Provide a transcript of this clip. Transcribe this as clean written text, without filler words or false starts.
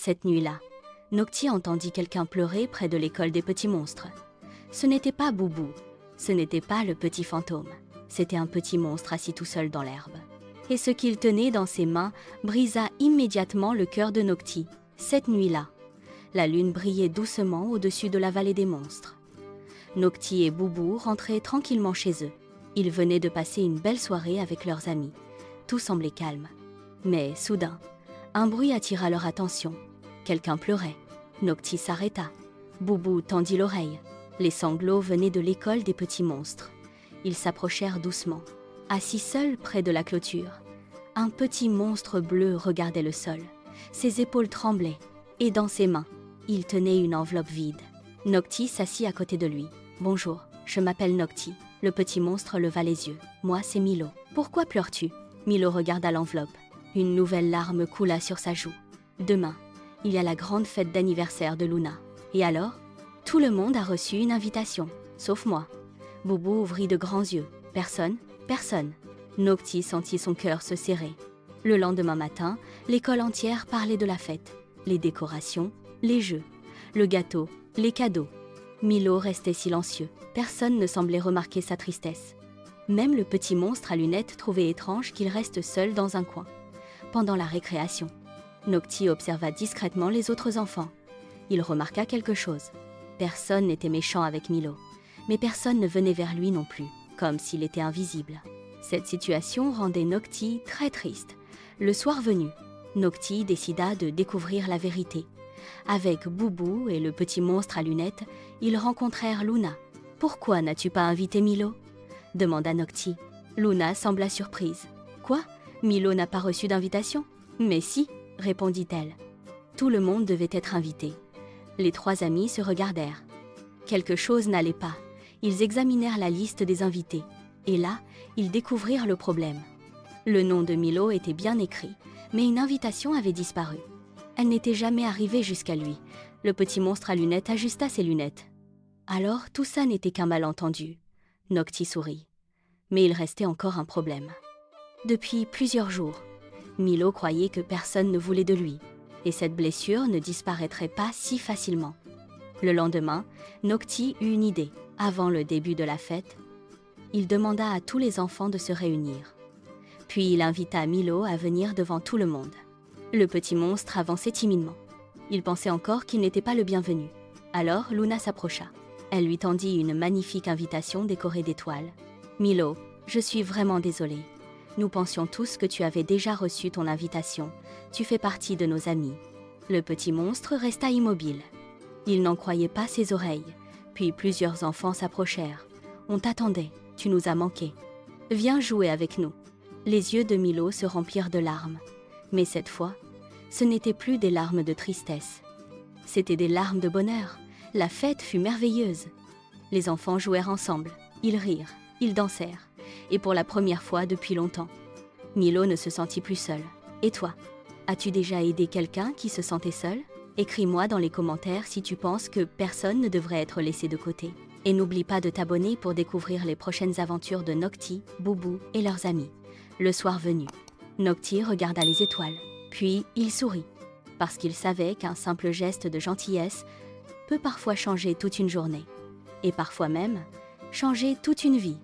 Cette nuit-là, Nocti entendit quelqu'un pleurer près de l'école des petits monstres. Ce n'était pas Boubou, ce n'était pas le petit fantôme, c'était un petit monstre assis tout seul dans l'herbe. Et ce qu'il tenait dans ses mains brisa immédiatement le cœur de Nocti. Cette nuit-là, la lune brillait doucement au-dessus de la vallée des monstres. Nocti et Boubou rentraient tranquillement chez eux. Ils venaient de passer une belle soirée avec leurs amis. Tout semblait calme. Mais soudain, un bruit attira leur attention. Quelqu'un pleurait. Nocti s'arrêta. Boubou tendit l'oreille. Les sanglots venaient de l'école des petits monstres. Ils s'approchèrent doucement. Assis seul près de la clôture, un petit monstre bleu regardait le sol. Ses épaules tremblaient, et dans ses mains, il tenait une enveloppe vide. Nocti s'assit à côté de lui. « Bonjour, je m'appelle Nocti. » Le petit monstre leva les yeux. « Moi, c'est Milo. »« Pourquoi pleures-tu » Milo regarda l'enveloppe. Une nouvelle larme coula sur sa joue. « Demain, il y a la grande fête d'anniversaire de Luna. Et alors ? Tout le monde a reçu une invitation, sauf moi. » Boubou ouvrit de grands yeux. « Personne ? Personne. » Nocti sentit son cœur se serrer. Le lendemain matin, l'école entière parlait de la fête. Les décorations, les jeux, le gâteau, les cadeaux. Milo restait silencieux. Personne ne semblait remarquer sa tristesse. Même le petit monstre à lunettes trouvait étrange qu'il reste seul dans un coin. Pendant la récréation, Nocti observa discrètement les autres enfants. Il remarqua quelque chose. Personne n'était méchant avec Milo, mais personne ne venait vers lui non plus, comme s'il était invisible. Cette situation rendait Nocti très triste. Le soir venu, Nocti décida de découvrir la vérité. Avec Boubou et le petit monstre à lunettes, ils rencontrèrent Luna. « Pourquoi n'as-tu pas invité Milo ?» demanda Nocti. Luna sembla surprise. « Quoi ? Milo n'a pas reçu d'invitation ?»« Mais si, » répondit-elle. Tout le monde devait être invité. Les trois amis se regardèrent. Quelque chose n'allait pas. Ils examinèrent la liste des invités. Et là, ils découvrirent le problème. Le nom de Milo était bien écrit, mais une invitation avait disparu. Elle n'était jamais arrivée jusqu'à lui. Le petit monstre à lunettes ajusta ses lunettes. Alors, tout ça n'était qu'un malentendu. Nocti sourit. Mais il restait encore un problème. Depuis plusieurs jours, Milo croyait que personne ne voulait de lui, et cette blessure ne disparaîtrait pas si facilement. Le lendemain, Nocti eut une idée. Avant le début de la fête, il demanda à tous les enfants de se réunir. Puis il invita Milo à venir devant tout le monde. Le petit monstre avançait timidement. Il pensait encore qu'il n'était pas le bienvenu. Alors Luna s'approcha. Elle lui tendit une magnifique invitation décorée d'étoiles. « Milo, je suis vraiment désolée. Nous pensions tous que tu avais déjà reçu ton invitation. Tu fais partie de nos amis. » Le petit monstre resta immobile. Il n'en croyait pas ses oreilles. Puis plusieurs enfants s'approchèrent. « On t'attendait, tu nous as manqué. Viens jouer avec nous. » Les yeux de Milo se remplirent de larmes. Mais cette fois, ce n'étaient plus des larmes de tristesse. C'étaient des larmes de bonheur. La fête fut merveilleuse. Les enfants jouèrent ensemble. Ils rirent, ils dansèrent. Et pour la première fois depuis longtemps, Milo ne se sentit plus seul. Et toi, as-tu déjà aidé quelqu'un qui se sentait seul ? Écris-moi dans les commentaires si tu penses que personne ne devrait être laissé de côté. Et n'oublie pas de t'abonner pour découvrir les prochaines aventures de Nocti, Boubou et leurs amis. Le soir venu, Nocti regarda les étoiles. Puis il sourit, parce qu'il savait qu'un simple geste de gentillesse peut parfois changer toute une journée. Et parfois même, changer toute une vie.